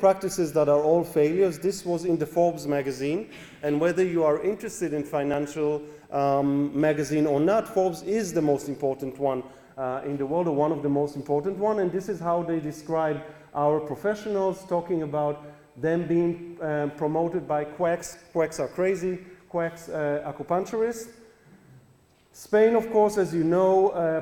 practices that are all failures. This was in the Forbes magazine, and whether you are interested in financial magazine or not, Forbes is the most important one in the world, or one of the most important one, and this is how they describe our professionals, talking about them being promoted by quacks. Quacks are crazy. Quacks, acupuncturists. Spain, of course, as you know,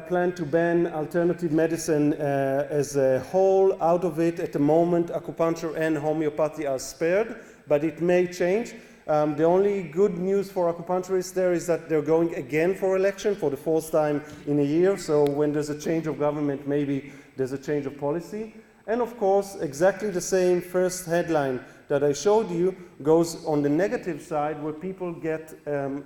planned to ban alternative medicine as a whole. Out of it, at the moment, acupuncture and homeopathy are spared, but it may change. The only good news for acupuncturists there is that they're going again for election for the fourth time in a year. So when there's a change of government, maybe there's a change of policy. And of course, exactly the same first headline that I showed you goes on the negative side, where people get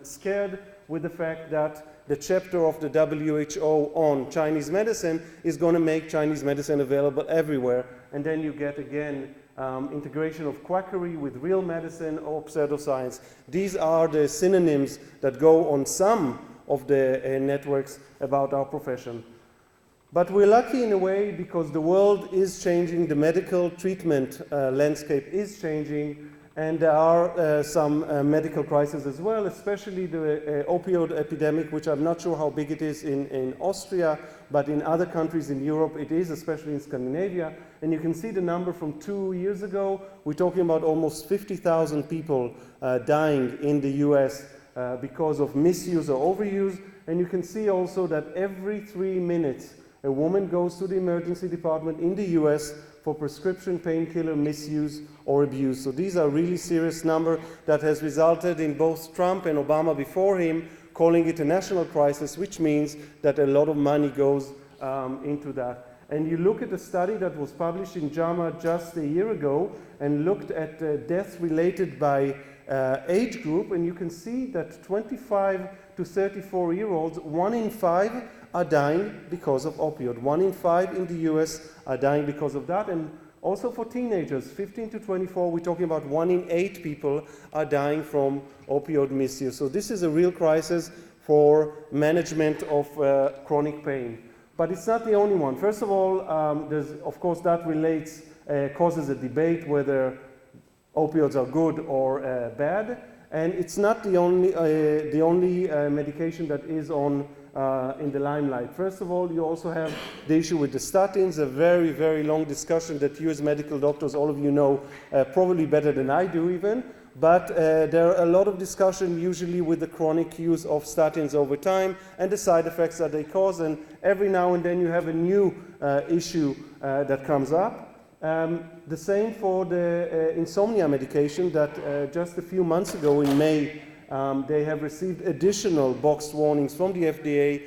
scared with the fact that the chapter of the WHO on Chinese medicine is going to make Chinese medicine available everywhere. And then you get, again, integration of quackery with real medicine or pseudoscience. These are the synonyms that go on some of the networks about our profession. But we're lucky in a way, because the world is changing, the medical treatment landscape is changing, and there are some medical crises as well, especially the opioid epidemic, which I'm not sure how big it is in Austria, but in other countries in Europe it is, especially in Scandinavia. And you can see the number from 2 years ago. We're talking about almost 50,000 people dying in the US because of misuse or overuse. And you can see also that every 3 minutes a woman goes to the emergency department in the US for prescription painkiller misuse or abuse. So these are really serious numbers that has resulted in both Trump and Obama before him calling it a national crisis, which means that a lot of money goes into that. And you look at the study that was published in JAMA just a year ago and looked at deaths related by age group, and you can see that 25 to 34-year-olds, 1 in 5 are dying because of opioid. 1 in 5 in the US are dying because of that. And also for teenagers, 15 to 24, we're talking about 1 in 8 people are dying from opioid misuse. So this is a real crisis for management of chronic pain. But it's not the only one. First of all, of course, that causes a debate whether opioids are good or bad. And it's not the only medication that is in the limelight. First of all, you also have the issue with the statins, a very, very long discussion that you as medical doctors, all of you know probably better than I do even. But there are a lot of discussion usually with the chronic use of statins over time and the side effects that they cause. And every now and then you have a new issue that comes up. The same for the insomnia medication that just a few months ago in May, they have received additional boxed warnings from the FDA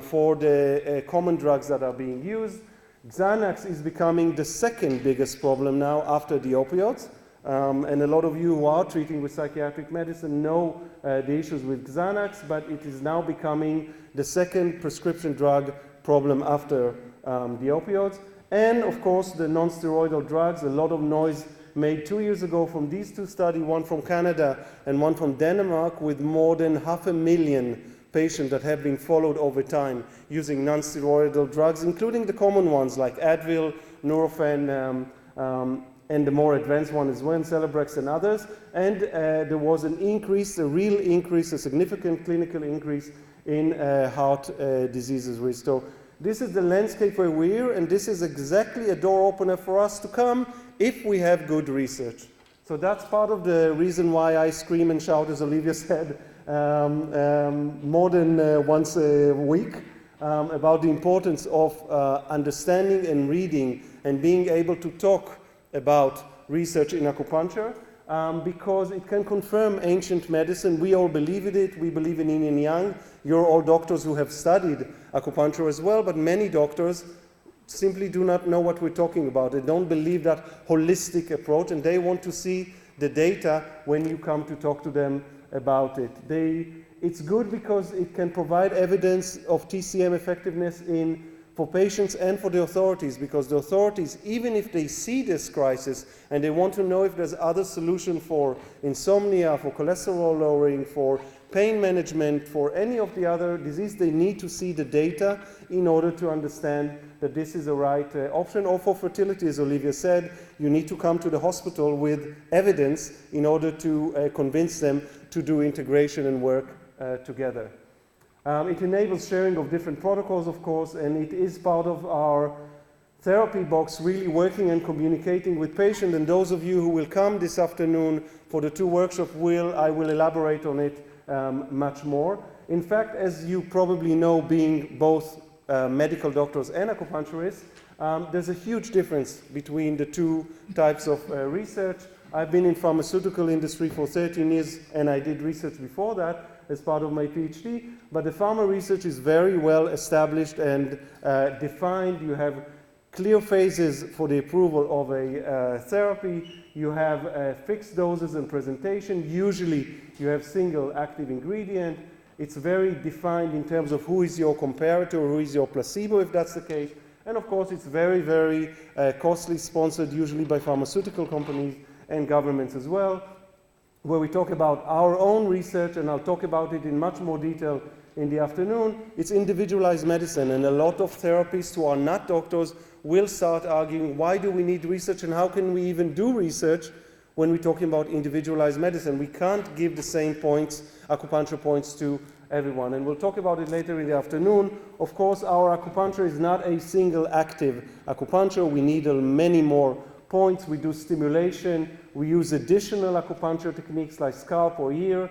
for the common drugs that are being used. Xanax is becoming the second biggest problem now after the opioids. And a lot of you who are treating with psychiatric medicine know the issues with Xanax, but it is now becoming the second prescription drug problem after the opioids. And of course, the non-steroidal drugs, a lot of noise made 2 years ago from these two studies, one from Canada and one from Denmark, with more than 500,000 patients that have been followed over time using non-steroidal drugs, including the common ones like Advil, Nurofen, and the more advanced one as well, Celebrex and others. And there was an increase, a real increase, a significant clinical increase in heart diseases risk. So this is the landscape where we're, and this is exactly a door opener for us to come if we have good research. So that's part of the reason why I scream and shout, as Olivia said, more than once a week about the importance of understanding and reading and being able to talk about research in acupuncture, because it can confirm ancient medicine. We all believe in it. We believe in yin and yang. You're all doctors who have studied acupuncture as well, but many doctors simply do not know what we're talking about. They don't believe that holistic approach, and they want to see the data when you come to talk to them about it. It's good because it can provide evidence of TCM effectiveness in, for patients and for the authorities, because the authorities, even if they see this crisis and they want to know if there's other solution for insomnia, for cholesterol lowering, for pain management, for any of the other disease, they need to see the data in order to understand that this is the right option. Or for fertility, as Olivia said, you need to come to the hospital with evidence in order to convince them to do integration and work together. It enables sharing of different protocols, of course, and it is part of our therapy box, really working and communicating with patients. And those of you who will come this afternoon for the 2 workshops, I will elaborate on it much more. In fact, as you probably know, being both medical doctors and acupuncturists, there's a huge difference between the 2 types of research. I've been in pharmaceutical industry for 13 years, and I did research before that as part of my PhD, but the pharma research is very well established and defined. You have clear phases for the approval of a therapy. You have fixed doses and presentation. Usually you have single active ingredient. It's very defined in terms of who is your comparator, who is your placebo, if that's the case. And of course, it's very, very costly, sponsored usually by pharmaceutical companies and governments as well, where we talk about our own research, and I'll talk about it in much more detail in the afternoon. It's individualized medicine, and a lot of therapists who are not doctors will start arguing, why do we need research, and how can we even do research when we're talking about individualized medicine? We can't give the same points, acupuncture points, to everyone, and we'll talk about it later in the afternoon. Of course, our acupuncture is not a single active acupuncture. We need many more points. We do stimulation. We use additional acupuncture techniques like scalp or ear.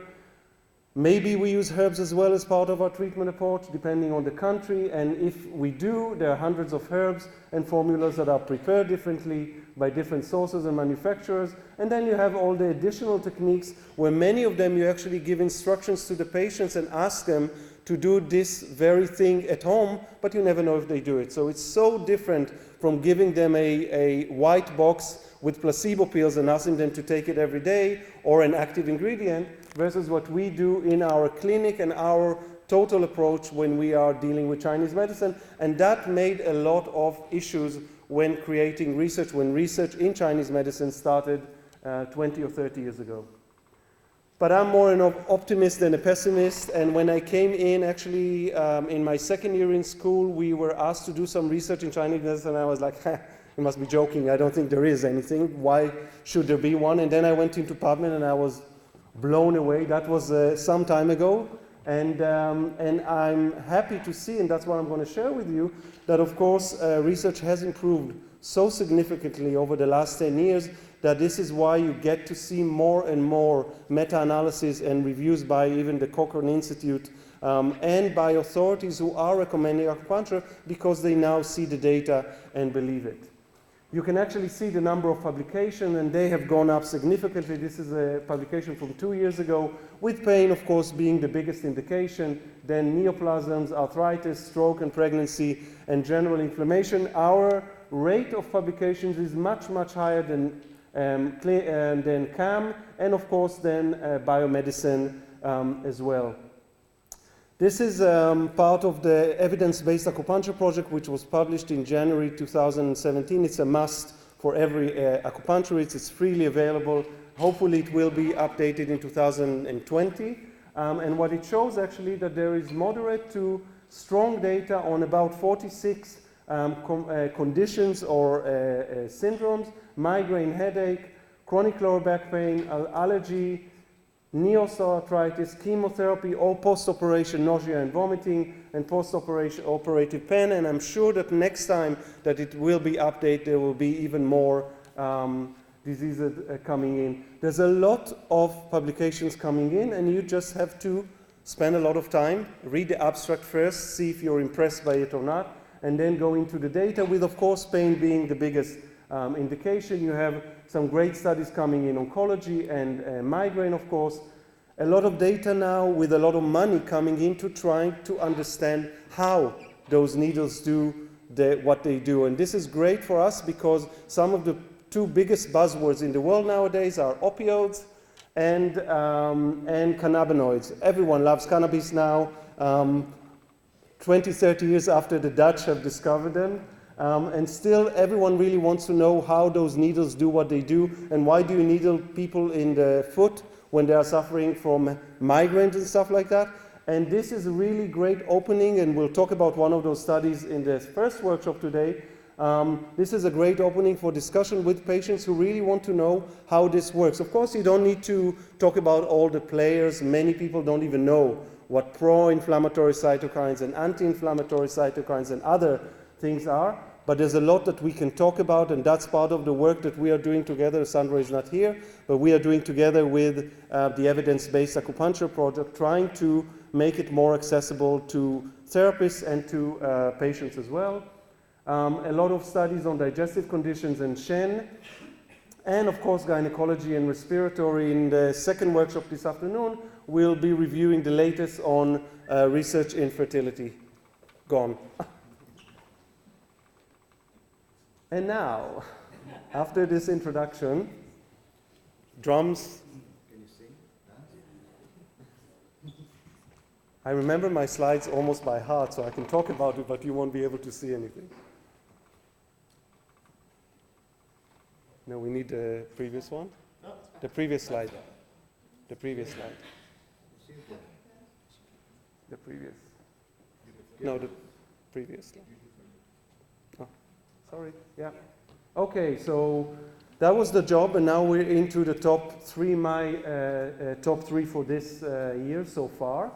Maybe we use herbs as well as part of our treatment approach, depending on the country. And if we do, there are hundreds of herbs and formulas that are prepared differently by different sources and manufacturers. And then you have all the additional techniques where many of them you actually give instructions to the patients and ask them to do this very thing at home, but you never know if they do it. So it's so different from giving them a white box with placebo pills and asking them to take it every day, or an active ingredient, versus what we do in our clinic and our total approach when we are dealing with Chinese medicine. And that made a lot of issues when creating research, when research in Chinese medicine started 20 or 30 years ago. But I'm more an optimist than a pessimist, and when I came in, actually, in my second year in school, we were asked to do some research in Chinese medicine, and I was like, you must be joking, I don't think there is anything, why should there be one? And then I went into PubMed and I was blown away. That was some time ago, and I'm happy to see, and that's what I'm going to share with you, that of course research has improved so significantly over the last 10 years that this is why you get to see more and more meta-analysis and reviews by even the Cochrane Institute and by authorities who are recommending acupuncture, because they now see the data and believe it. You can actually see the number of publications, and they have gone up significantly. This is a publication from 2 years ago, with pain, of course, being the biggest indication, then neoplasms, arthritis, stroke and pregnancy, and general inflammation. Our rate of publications is much, much higher than CAM, and of course then biomedicine as well. This is part of the evidence-based acupuncture project, which was published in January 2017. It's a must for every acupuncturist. It's freely available. Hopefully it will be updated in 2020. And what it shows actually that there is moderate to strong data on about 46 conditions or syndromes: migraine, headache, chronic lower back pain, allergy, osteoarthritis, chemotherapy, or post-operation nausea and vomiting, and post-operative pain. And I'm sure that next time that it will be updated, there will be even more diseases coming in. There's a lot of publications coming in, and you just have to spend a lot of time, read the abstract first, see if you're impressed by it or not, and then go into the data, with, of course, pain being the biggest indication. You have some great studies coming in oncology and migraine, of course. A lot of data now, with a lot of money coming into trying to understand how those needles do what they do. And this is great for us, because some of the 2 biggest buzzwords in the world nowadays are opioids and cannabinoids. Everyone loves cannabis now. 20, 30 years after the Dutch have discovered them. And still, everyone really wants to know how those needles do what they do, and why do you needle people in the foot when they are suffering from migraines and stuff like that. And this is a really great opening, and we'll talk about one of those studies in the first workshop today. This is a great opening for discussion with patients who really want to know how this works. Of course, you don't need to talk about all the players. Many people don't even know what pro-inflammatory cytokines and anti-inflammatory cytokines and other things are. But there's a lot that we can talk about, and that's part of the work that we are doing together. Sandra is not here, but we are doing together with the evidence-based acupuncture project, trying to make it more accessible to therapists and to patients as well. A lot of studies on digestive conditions and Shen, and of course gynecology and respiratory. In the second workshop this afternoon, we'll be reviewing the latest on research in fertility. Gone. And now, after this introduction, drums. Can you sing? I remember my slides almost by heart, so I can talk about it, but you won't be able to see anything. No, we need the previous one. The previous slide. The previous slide. The previous. No, the previous slide. Oh, sorry. Yeah. Okay, so that was the job, and now we're into the top three, top three for this year so far.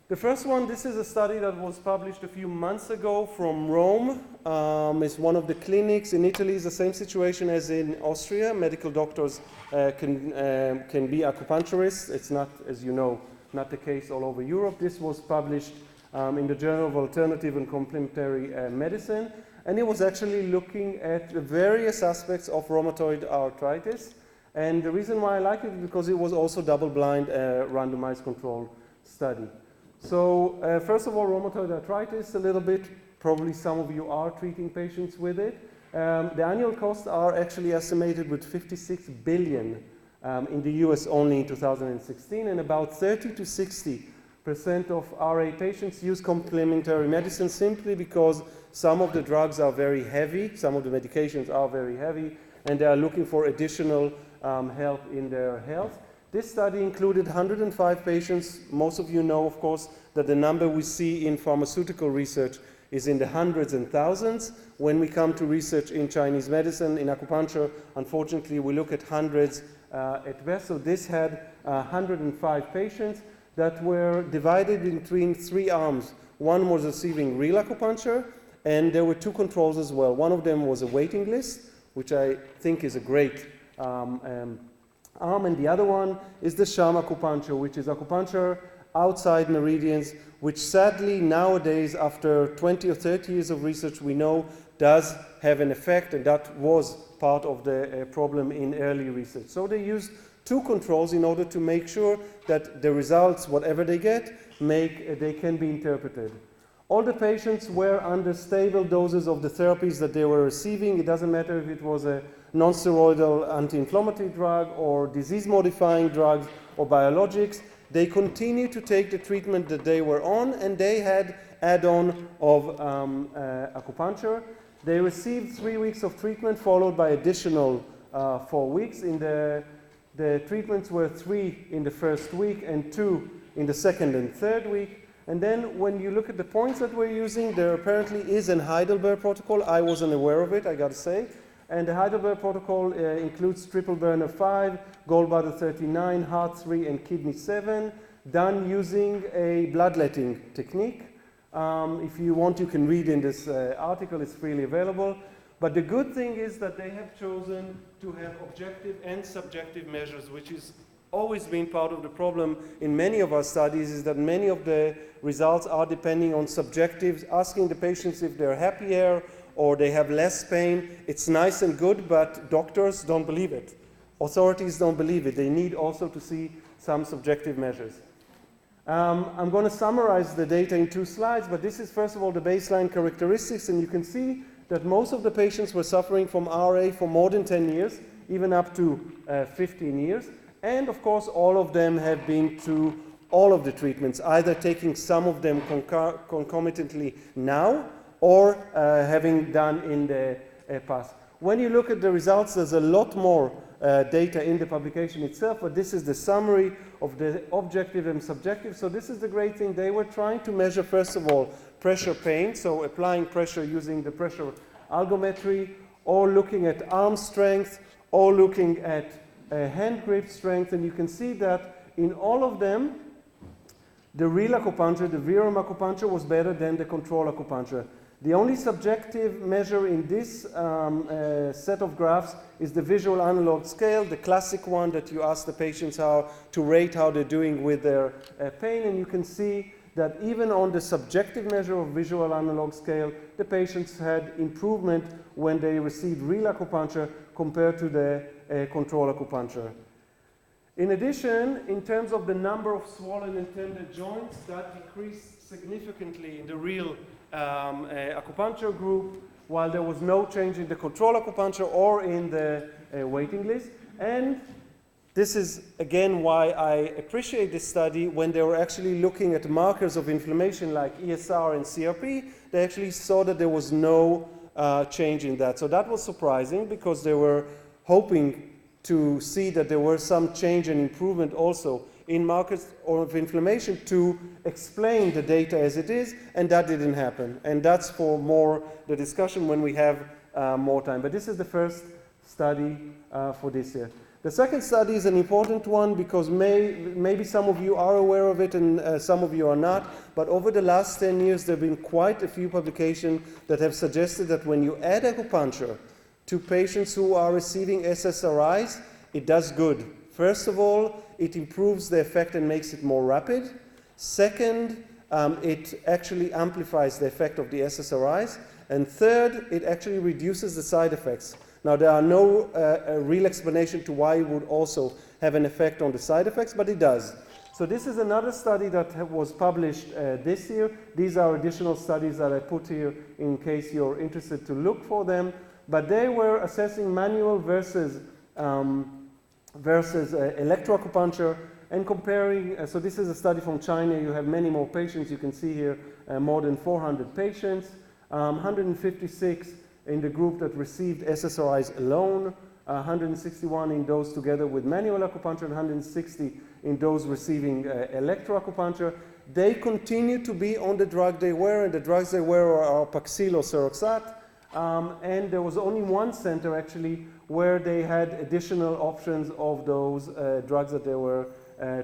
The first one, this is a study that was published a few months ago from Rome. It's one of the clinics in Italy. It's the same situation as in Austria. Medical doctors can be acupuncturists. It's not, as you know, not the case all over Europe. This was published in the Journal of Alternative and Complementary Medicine. And it was actually looking at the various aspects of rheumatoid arthritis. And the reason why I like it is because it was also double-blind, randomized controlled study. So first of all, rheumatoid arthritis, a little bit, probably some of you are treating patients with it. The annual costs are actually estimated with 56 billion in the US only in 2016, and about 30 to 60% of RA patients use complementary medicine simply because some of the drugs are very heavy, some of the medications are very heavy, and they are looking for additional help in their health. This study included 105 patients. Most of you know, of course, that the number we see in pharmaceutical research is in the hundreds and thousands. When we come to research in Chinese medicine, in acupuncture, unfortunately, we look at hundreds at best. So this had 105 patients that were divided between three arms. One was receiving real acupuncture, and there were two controls as well. One of them was a waiting list, which I think is a great arm, and the other one is the sham acupuncture, which is acupuncture outside meridians, which sadly nowadays, after 20 or 30 years of research, we know does have an effect, and that was part of the problem in early research. So they used two controls in order to make sure that the results, whatever they get, they can be interpreted. All the patients were under stable doses of the therapies that they were receiving. It doesn't matter if it was a non-steroidal anti-inflammatory drug or disease-modifying drugs or biologics. They continued to take the treatment that they were on, and they had add-on of acupuncture. They received 3 weeks of treatment followed by additional 4 weeks. The treatments were 3 in the first week and 2 in the second and third week. And then when you look at the points that we're using, there apparently is an Heidelberg protocol. I wasn't aware of it, I gotta say. And the Heidelberg protocol includes triple burner 5, gallbladder 39, heart 3, and kidney 7, done using a bloodletting technique. If you want, you can read in this article, it's freely available. But the good thing is that they have chosen to have objective and subjective measures, which has always been part of the problem in many of our studies, is that many of the results are depending on subjectives, asking the patients if they're happier or they have less pain. It's nice and good, but doctors don't believe it. Authorities don't believe it. They need also to see some subjective measures. I'm going to summarize the data in 2 slides, but this is first of all the baseline characteristics, and you can see that most of the patients were suffering from RA for more than 10 years, even up to 15 years. And of course, all of them have been to all of the treatments, either taking some of them concomitantly now or having done in the past. When you look at the results, there's a lot more data in the publication itself, but this is the summary of the objective and subjective. So this is the great thing. They were trying to measure, first of all, pressure pain, so applying pressure using the pressure algometry, or looking at arm strength, or looking at hand grip strength, and you can see that in all of them, the real acupuncture, the Virum acupuncture, was better than the control acupuncture. The only subjective measure in this set of graphs is the visual analog scale, the classic one that you ask the patients how to rate how they're doing with their pain, and you can see that even on the subjective measure of visual analog scale, the patients had improvement when they received real acupuncture compared to the control acupuncture. In addition, in terms of the number of swollen and tender joints, that decreased significantly in the real acupuncture group, while there was no change in the control acupuncture or in the waiting list. And this is, again, why I appreciate this study. When they were actually looking at markers of inflammation like ESR and CRP, they actually saw that there was no change in that. So that was surprising, because they were hoping to see that there were some change and improvement also in markers of inflammation to explain the data as it is, and that didn't happen. And that's for more the discussion when we have more time. But this is the first study for this year. The second study is an important one, because maybe some of you are aware of it and some of you are not, but over the last 10 years there have been quite a few publications that have suggested that when you add acupuncture to patients who are receiving SSRIs, it does good. First of all, it improves the effect and makes it more rapid. Second, it actually amplifies the effect of the SSRIs. And third, it actually reduces the side effects. Now, there are no real explanation to why it would also have an effect on the side effects, but it does. So this is another study that was published this year. These are additional studies that I put here in case you're interested to look for them. But they were assessing manual versus electroacupuncture and comparing. So this is a study from China. You have many more patients. You can see here more than 400 patients, 156 in the group that received SSRIs alone, 161 in those together with manual acupuncture, and 160 in those receiving electroacupuncture. They continue to be on the drug they were, and the drugs they were are Paxil or Seroxat. And there was only one center actually where they had additional options of those drugs that they were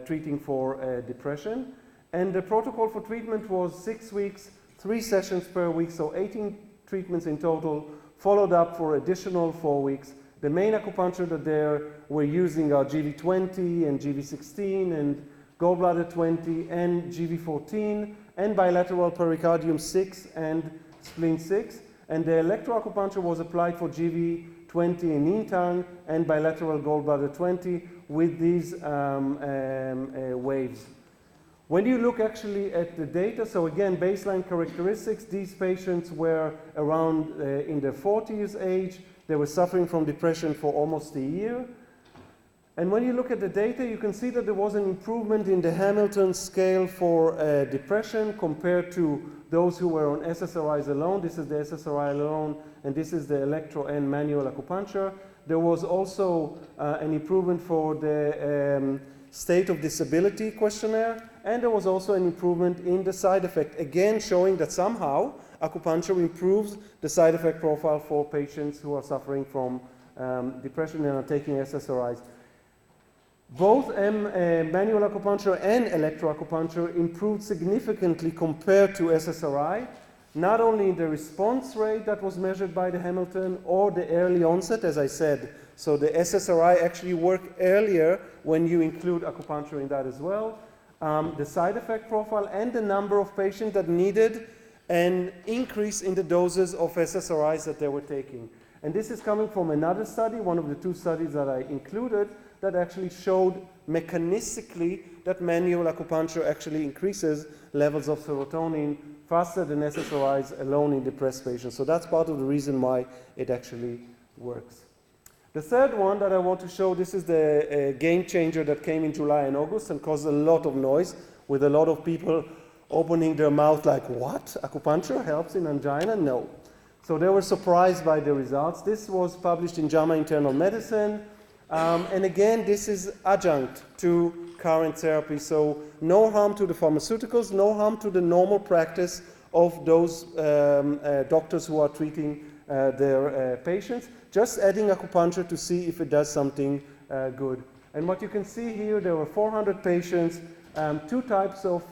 treating for depression. And the protocol for treatment was 6 weeks, 3 sessions per week, so 18 treatments in total, followed up for additional 4 weeks. The main acupuncture that they were using are GV20 and GV16 and gallbladder 20 and GV14 and bilateral pericardium 6 and spleen 6. And the electroacupuncture was applied for GV20 in yin tongue and bilateral gallbladder 20 with these waves. When you look actually at the data, so again, baseline characteristics, these patients were around in their 40s age. They were suffering from depression for almost a year. And when you look at the data, you can see that there was an improvement in the Hamilton scale for depression compared to those who were on SSRIs alone. This is the SSRI alone, and this is the electro and manual acupuncture. There was also an improvement for the state of disability questionnaire, and there was also an improvement in the side effect, again showing that somehow acupuncture improves the side effect profile for patients who are suffering from depression and are taking SSRIs. Both manual acupuncture and electroacupuncture improved significantly compared to SSRI, not only in the response rate that was measured by the Hamilton or the early onset, as I said. So the SSRI actually work earlier when you include acupuncture in that as well. The side effect profile and the number of patients that needed an increase in the doses of SSRIs that they were taking. And this is coming from another study, one of the 2 studies that I included, that actually showed mechanistically that manual acupuncture actually increases levels of serotonin faster than SSRIs alone in depressed patients. So that's part of the reason why it actually works. The third one that I want to show, this is the game changer that came in July and August and caused a lot of noise, with a lot of people opening their mouth like, what? Acupuncture helps in angina? No. So they were surprised by the results. This was published in JAMA Internal Medicine. And again, this is adjunct to current therapy. So no harm to the pharmaceuticals, no harm to the normal practice of those doctors who are treating their patients. Just adding acupuncture to see if it does something good. And what you can see here, there were 400 patients, 2 types of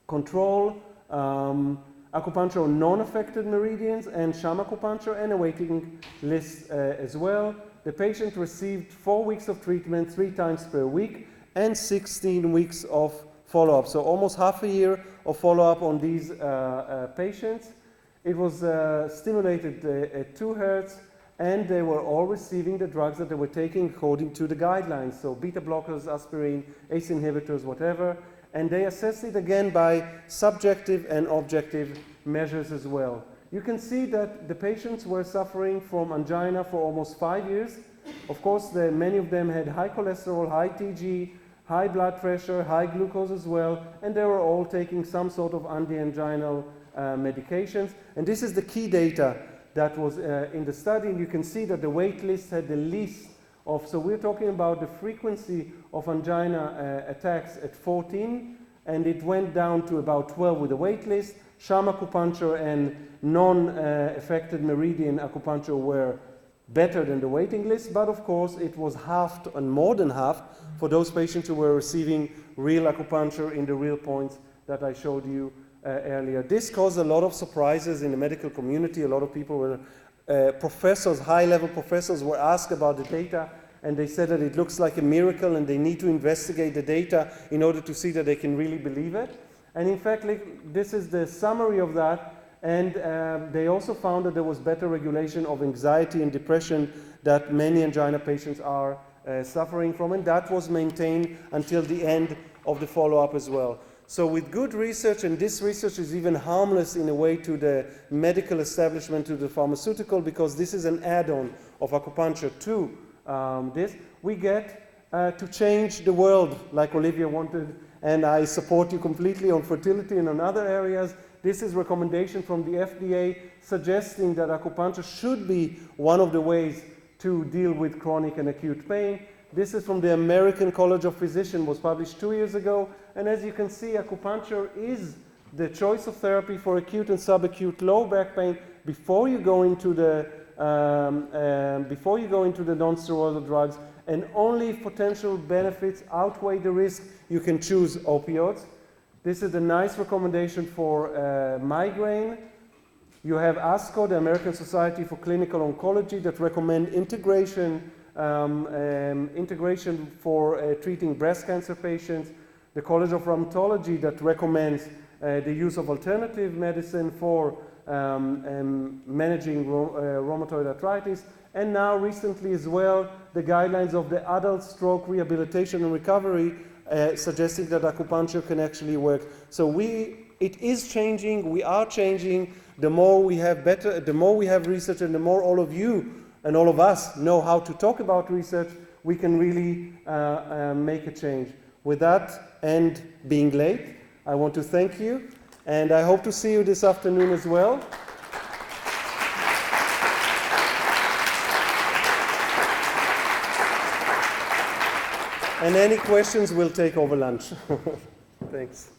control, acupuncture on non-affected meridians and sham acupuncture, and a waiting list as well. The patient received 4 weeks of treatment 3 times per week and 16 weeks of follow-up. So almost half a year of follow-up on these patients. It was stimulated at 2 hertz, and they were all receiving the drugs that they were taking according to the guidelines. So beta blockers, aspirin, ACE inhibitors, whatever. And they assessed it again by subjective and objective measures as well. You can see that the patients were suffering from angina for almost 5 years. Of course, many of them had high cholesterol, high TG, high blood pressure, high glucose as well, and they were all taking some sort of anti-anginal medications. And this is the key data that was in the study. And you can see that the wait list had the least of, so we're talking about the frequency of angina attacks at 14, and it went down to about 12 with the wait list. Sham acupuncture and non-affected meridian acupuncture were better than the waiting list, but of course it was halved and more than half for those patients who were receiving real acupuncture in the real points that I showed you earlier. This caused a lot of surprises in the medical community. A lot of people were, professors, high-level professors were asked about the data, and they said that it looks like a miracle and they need to investigate the data in order to see that they can really believe it. And in fact, this is the summary of that. And they also found that there was better regulation of anxiety and depression that many angina patients are suffering from, and that was maintained until the end of the follow-up as well. So with good research, and this research is even harmless in a way to the medical establishment, to the pharmaceutical, because this is an add-on of acupuncture to this, we get to change the world like Olivia wanted, and I support you completely on fertility and on other areas. This is recommendation from the FDA suggesting that acupuncture should be one of the ways to deal with chronic and acute pain. This is from the American College of Physicians, was published 2 years ago. And as you can see, acupuncture is the choice of therapy for acute and subacute low back pain before you go into the non-steroidal drugs. And only if potential benefits outweigh the risk, you can choose opioids. This is a nice recommendation for migraine. You have ASCO, the American Society for Clinical Oncology, that recommend integration for treating breast cancer patients. The College of Rheumatology that recommends the use of alternative medicine for managing rheumatoid arthritis. And now recently as well, the guidelines of the Adult Stroke Rehabilitation and Recovery suggesting that acupuncture can actually work. So it is changing, we are changing. The more we have research, and the more all of you and all of us know how to talk about research, we can really make a change. With that, and being late, I want to thank you, and I hope to see you this afternoon as well. And any questions we'll take over lunch. Thanks.